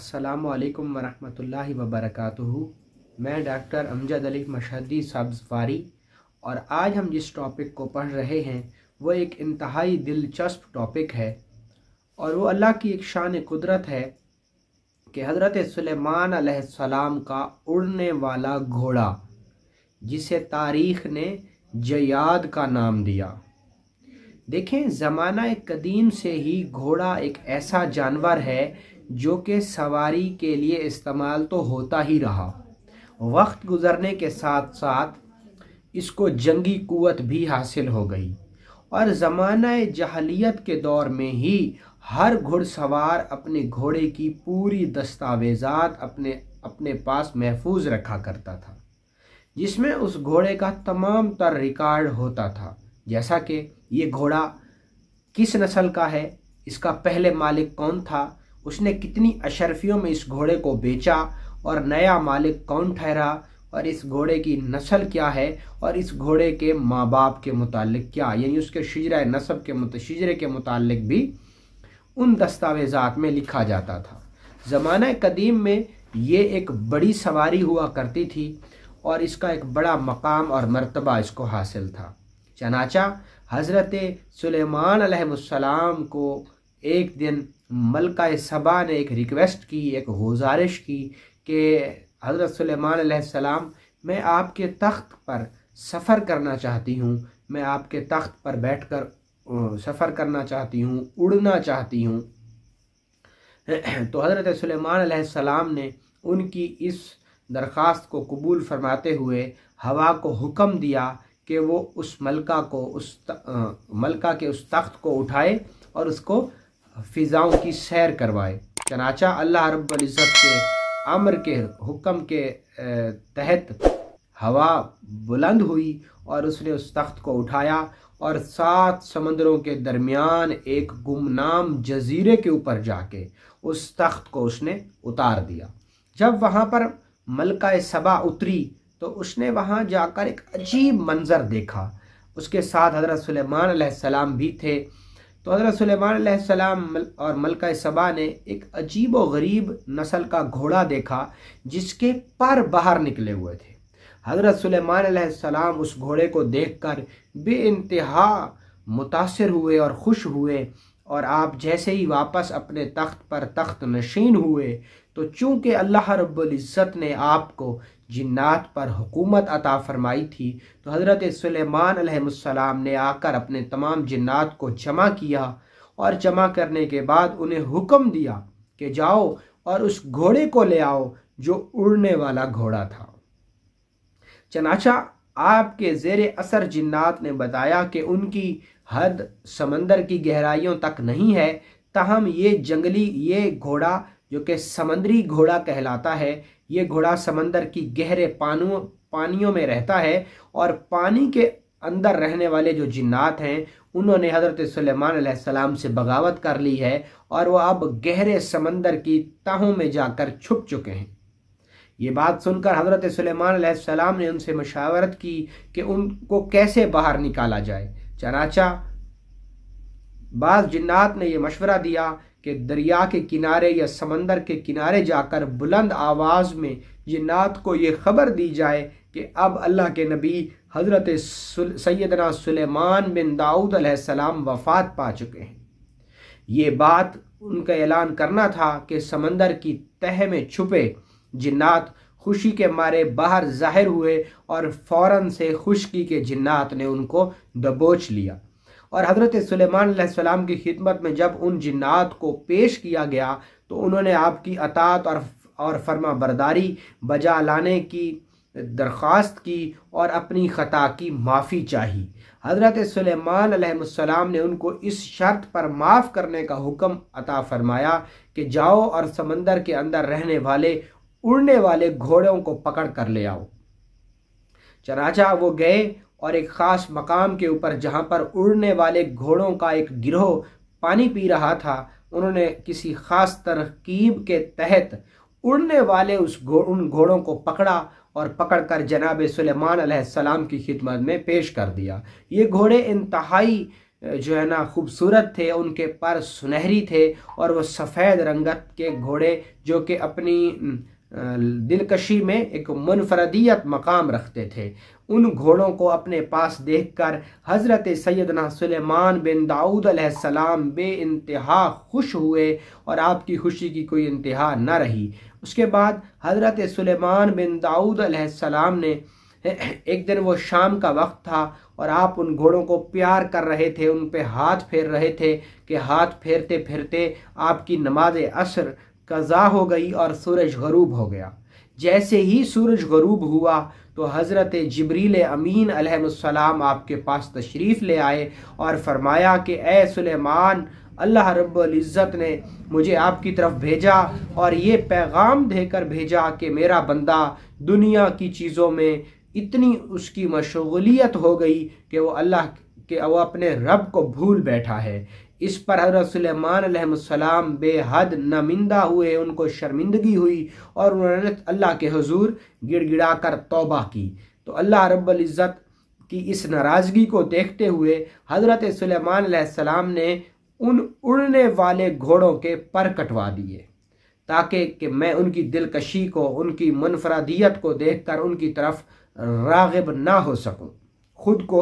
अस्सलामु अलैकुम वरहमतुल्लाहि वबरकातुहू। मैं डॉक्टर अमजद अली मशहदी सब्ज़वारी और आज हम जिस टॉपिक को पढ़ रहे हैं वो एक इंतहाई दिलचस्प टॉपिक है और वो अल्लाह की एक शान कुदरत है कि हज़रत सुलेमान अलैहिस्सलाम का उड़ने वाला घोड़ा जिसे तारीख़ ने जयाद का नाम दिया। देखें, ज़माना कदीम से ही घोड़ा एक ऐसा जानवर है जो कि सवारी के लिए इस्तेमाल तो होता ही रहा। वक्त गुज़रने के साथ साथ इसको जंगी क़ुव्वत भी हासिल हो गई और ज़माना जहलियत के दौर में ही हर घुड़सवार अपने घोड़े की पूरी दस्तावेज़ात अपने पास महफूज रखा करता था, जिसमें उस घोड़े का तमाम तर रिकॉर्ड होता था। जैसा कि ये घोड़ा किस नस्ल का है, इसका पहले मालिक कौन था, उसने कितनी अशरफियों में इस घोड़े को बेचा और नया मालिक कौन ठहरा, और इस घोड़े की नस्ल क्या है और इस घोड़े के माँ बाप के मुतालिक क्या, यानी उसके शिजरा नसब के शिजरे के मुतालिक भी उन दस्तावेज़ात में लिखा जाता था। ज़माना कदीम में ये एक बड़ी सवारी हुआ करती थी और इसका एक बड़ा मकाम और मर्तबा इसको हासिल था। चनाचा हज़रत सुलेमान अलैहिस्सलाम को एक दिन मलका सबा ने एक रिक्वेस्ट की, एक गुजारिश की कि हज़रत सुलेमान अलैहिस्सलाम, मैं आपके तख्त पर सफ़र करना चाहती हूँ, मैं आपके तख्त पर बैठकर सफ़र करना चाहती हूँ, उड़ना चाहती हूँ। तो हज़रत सुलेमान अलैहिस्सलाम ने उनकी इस दरख्वास्त को कबूल फरमाते हुए हवा को हुक्म दिया कि वो उस मलका के उस तख्त को उठाए और उसको फ़िज़ाओं की सैर करवाए। चनाचा अल्लाह रब्बुल इज़्ज़त के अम्र के हुक्म के तहत हवा बुलंद हुई और उसने उस तख्त को उठाया और 7 समंदरों के दरमियान एक गुमनाम जजीरे के ऊपर जाके उस तख्त को उसने उतार दिया। जब वहाँ पर मलका सबा उतरी तो उसने वहाँ जाकर एक अजीब मंज़र देखा। उसके साथ हज़रत सुलेमान अलैहिस्सलाम भी थे। तो हज़रत सुलेमान अलैहिस्सलाम और मलका सबा ने एक अजीब व गरीब नस्ल का घोड़ा देखा जिसके पर बाहर निकले हुए थे। हज़रत सुलेमान अलैहिस्सलाम उस घोड़े को देखकर बेइंतहा मुतासिर हुए और खुश हुए और आप जैसे ही वापस अपने तख्त पर तख्त नशीन हुए तो चूँकि अल्लाह रब्बुल इज़्ज़त ने आपको जिन्नात पर हुकूमत अता फरमाई थी, तो हज़रत सुलेमान अलैहिस्सलाम ने आकर अपने तमाम जिन्नात को जमा किया और जमा करने के बाद उन्हें हुक्म दिया कि जाओ और उस घोड़े को ले आओ जो उड़ने वाला घोड़ा था। चनाचा आपके ज़ेरे असर जिन्नात ने बताया कि उनकी हद समंदर की गहराइयों तक नहीं है, ताहम ये घोड़ा जो कि समंदरी घोड़ा कहलाता है, ये घोड़ा समंदर की गहरे पानियों में रहता है और पानी के अंदर रहने वाले जो जिन्नात हैं उन्होंने हज़रत सुलेमान अलैहिस्सलाम से बगावत कर ली है और वह अब गहरे समंदर की तहों में जाकर छुप चुके हैं। ये बात सुनकर हज़रत सुलेमान अलैहिस्सलाम ने उनसे मशावरत की कि उनको कैसे बाहर निकाला जाए। चनाचा बाज़ जिन्नात ने यह मशवरा दिया कि दरिया के किनारे या समंदर के किनारे जाकर बुलंद आवाज़ में जिन्नात को ये ख़बर दी जाए कि अब अल्लाह के नबी हज़रत सैयदना सुलेमान बिन दाऊद अलैहिस्सलाम वफ़ात पा चुके हैं। ये बात उनका ऐलान करना था कि समंदर की तह में छुपे जिन्नात खुशी के मारे बाहर ज़ाहिर हुए और फ़ौरन से खुशकी के जिन्नात ने उनको दबोच लिया और हज़रत सुलेमान अलैहिस्सलाम की खिदमत में जब उन जिन्नात को पेश किया गया तो उन्होंने आपकी अतात और फर्मा बरदारी बजा लाने की दरख्वास्त की और अपनी ख़ता की माफ़ी चाही। हज़रत सुलेमान अलैहिस्सलाम ने उनको इस शर्त पर माफ़ करने का हुक्म अता फरमाया कि जाओ और समंदर के अंदर रहने वाले उड़ने वाले घोड़ों को पकड़ कर ले आओ। चनाचा वो गए और एक ख़ास मकाम के ऊपर जहाँ पर उड़ने वाले घोड़ों का एक गिरोह पानी पी रहा था, उन्होंने किसी ख़ास तरकीब के तहत उड़ने वाले उन घोड़ों को पकड़ा और पकड़कर जनाब सुलेमान अलैहिस्सलाम की खिदमत में पेश कर दिया। ये घोड़े इंतहाई जो है ना खूबसूरत थे, उनके पर सुनहरी थे और वो सफ़ेद रंगत के घोड़े जो कि अपनी दिलकशी में एक मुनफरदियत मकाम रखते थे। उन घोड़ों को अपने पास देखकर हज़रत सैयदना सुलेमान बिन दाऊद अलैहिस्सलाम बे इंतहा खुश हुए और आपकी खुशी की कोई इंतहा न रही। उसके बाद हज़रत सुलेमान बिन दाऊद अलैहिस्सलाम ने एक दिन, वो शाम का वक्त था और आप उन घोड़ों को प्यार कर रहे थे, उन पे हाथ फेर रहे थे कि हाथ फेरते फेरते आपकी नमाज असर कज़ा हो गई और सूरज गरूब हो गया। जैसे ही सूरज गरूब हुआ तो हज़रत जिब्रील अमीन अलैहिस्सलाम आपके पास तशरीफ़ ले आए और फरमाया कि ए सुलेमान, अल्लाह रब्बुल इज़्ज़त ने मुझे आपकी तरफ भेजा और ये पैगाम देकर भेजा कि मेरा बंदा दुनिया की चीज़ों में इतनी उसकी मशगूलियत हो गई कि वो अपने रब को भूल बैठा है। इस पर हज़रत सुलेमान अलैहिस्सलाम बेहद नमिंदा हुए, उनको शर्मिंदगी हुई और उन्होंने अल्लाह के हुजूर गिड़गिड़ा कर तौबा की। तो अल्लाह रब्बुल इज़्ज़त की इस नाराज़गी को देखते हुए हज़रत सुलेमान अलैहिस्सलाम ने उन उड़ने वाले घोड़ों के पर कटवा दिए ताकि मैं उनकी दिलकशी को, उनकी मुनफरदियत को देखकर उनकी तरफ राग़िब ना हो सकूं। खुद को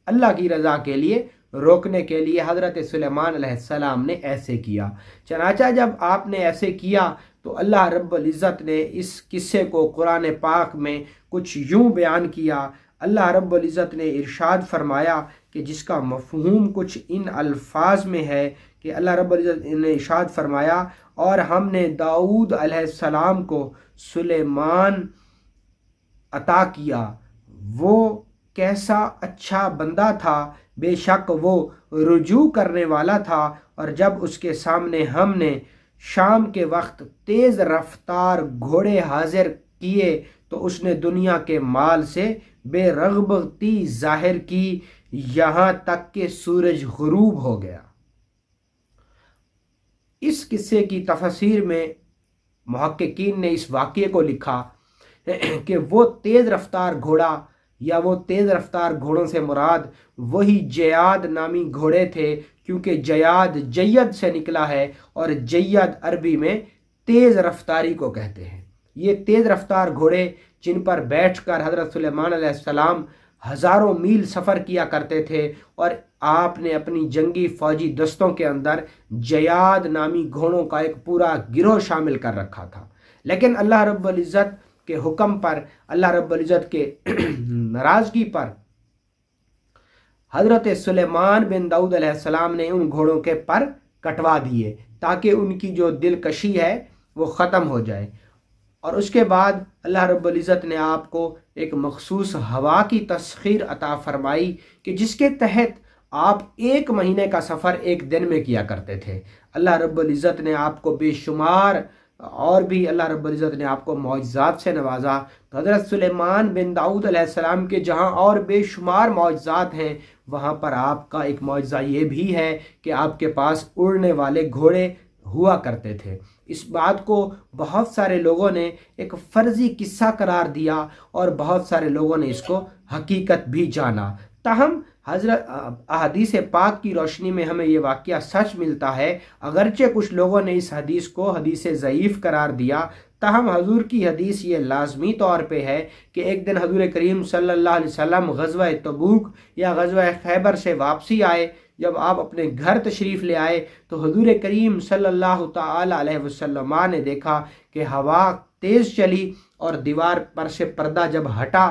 अल्लाह की रज़ा के लिए रोकने के लिए हज़रत सुलेमान अलैहिस्सलाम ने ऐसे किया। चनाचा जब आपने ऐसे किया तो अल्लाह रब्बुल इज़्ज़त ने इस किस्से को कुरान पाक में कुछ यूँ बयान किया। अल्लाह रब्बुल इज़्ज़त ने इरशाद फरमाया कि जिसका मफ़हूम कुछ इन अल्फाज में है कि अल्लाह रब्बुल इज़्ज़त ने इरशाद फरमाया, और हमने दाऊद अलैहिस्सलाम को सुलेमान अता किया, वो कैसा अच्छा बंदा था, बेशक वो रुजू करने वाला था। और जब उसके सामने हमने शाम के वक्त तेज़ रफ्तार घोड़े हाजिर किए तो उसने दुनिया के माल से बेरग़बती जाहिर की, यहाँ तक कि सूरज गुरूब हो गया। इस किस्से की तफसीर में मुहक्किकीन ने इस वाक़ये को लिखा कि वो तेज़ रफ्तार घोड़ा या वो तेज़ रफ्तार घोड़ों से मुराद वही जयाद नामी घोड़े थे, क्योंकि जयाद जयद से निकला है और जयद अरबी में तेज़ रफ्तारी को कहते हैं। ये तेज़ रफ्तार घोड़े जिन पर बैठकर हज़रत सुलेमान अलैहिस्सलाम हज़ारों मील सफ़र किया करते थे और आपने अपनी जंगी फ़ौजी दस्तों के अंदर जयाद नामी घोड़ों का एक पूरा गिरोह शामिल कर रखा था। लेकिन अल्लाह रब्बुल इज़्ज़त के हुक्म पर, अल्लाह रब्बुल इज़्ज़त के नाराज़गी पर हज़रत सुलेमान बिन दाऊद अलैहिस्सलाम ने उन घोड़ों के पर कटवा दिए ताकि उनकी जो दिलकशी है वो ख़त्म हो जाए। और उसके बाद अल्लाह रब्बुल इज़्ज़त ने आपको एक मखसूस हवा की तस्खीर अता फरमाई कि जिसके तहत आप 1 महीने का सफ़र 1 दिन में किया करते थे। अल्लाह रब्बुल इज़्ज़त ने आपको बेशुमार और भी अल्लाह रब्बुल इज़्ज़त ने आपको मौजज़ात से नवाजा। तो हज़रत सुलेमान बिन दाऊद अलैहिस्सलाम के जहाँ और बेशुमार मौजज़ात हैं, वहाँ पर आपका एक मौजज़ा ये भी है कि आपके पास उड़ने वाले घोड़े हुआ करते थे। इस बात को बहुत सारे लोगों ने एक फ़र्ज़ी किस्सा करार दिया और बहुत सारे लोगों ने इसको हकीकत भी जाना। ताहम हज़रत अहदीस पाक की रोशनी में हमें ये वाक़या सच मिलता है। अगरचे कुछ लोगों ने इस हदीस को हदीस ज़ईफ़ करार दिया, ताहम हजूर की हदीस ये लाजमी तौर पे है कि एक दिन हजूर करीम सल्लल्लाहु अलैहि वसल्लम ग़ज़वा तबूक या ग़ज़वा खैबर से वापसी आए। जब आप अपने घर तशरीफ़ ले आए तो हजूर करीम सल्लल्लाहु ताला अलैहि वसल्लम ने देखा कि हवा तेज़ चली और दीवार पर से पर्दा जब हटा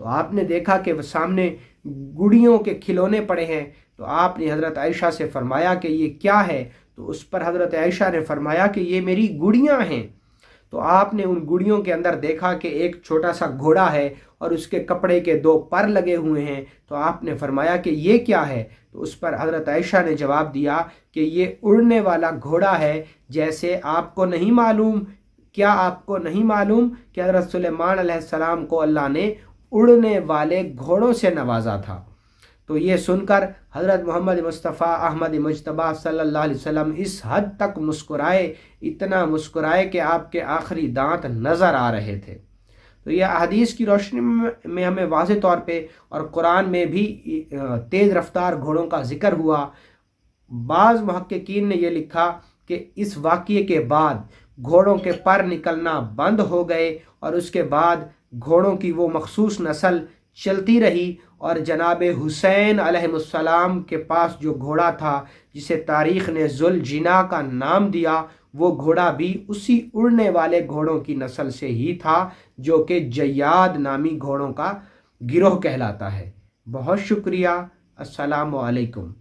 तो आपने देखा कि वह सामने गुड़ियों के खिलौने पड़े हैं। तो आपने हज़रत आयशा से फरमाया कि ये क्या है? तो उस पर हज़रत आयशा ने फरमाया कि ये मेरी गुड़ियाँ हैं। तो आपने उन गुड़ियों के अंदर देखा कि एक छोटा सा घोड़ा है और उसके कपड़े के 2 पर लगे हुए हैं। तो आपने फरमाया कि ये क्या है? तो उस पर हज़रत आयशा ने जवाब दिया कि ये उड़ने वाला घोड़ा है। जैसे आपको नहीं मालूम, क्या आपको नहीं मालूम कि हज़रत सुलेमान अलैहिस्सलाम को अल्लाह ने उड़ने वाले घोड़ों से नवाजा था। तो ये सुनकर हज़रत मोहम्मद मुस्तफ़ा अहमद मुज्तबा सल्लल्लाहु अलैहि वसल्लम इस हद तक मुस्कुराए, इतना मुस्कुराए कि आपके आखिरी दांत नज़र आ रहे थे। तो यह हदीस की रोशनी में हमें वाज़े तौर पे और कुरान में भी तेज़ रफ्तार घोड़ों का जिक्र हुआ। बाज़ मुहक्किकीन ने यह लिखा कि इस वाक़ये के बाद घोड़ों के पर निकलना बंद हो गए और उसके बाद घोड़ों की वो मखसूस नस्ल चलती रही और जनाब हुसैन अलैहिस्सलाम के पास जो घोड़ा था जिसे तारीख़ ने ज़ुल जिना का नाम दिया, वो घोड़ा भी उसी उड़ने वाले घोड़ों की नस्ल से ही था जो कि जयाद नामी घोड़ों का गिरोह कहलाता है। बहुत शुक्रिया। अस्सलामु अलैकुम।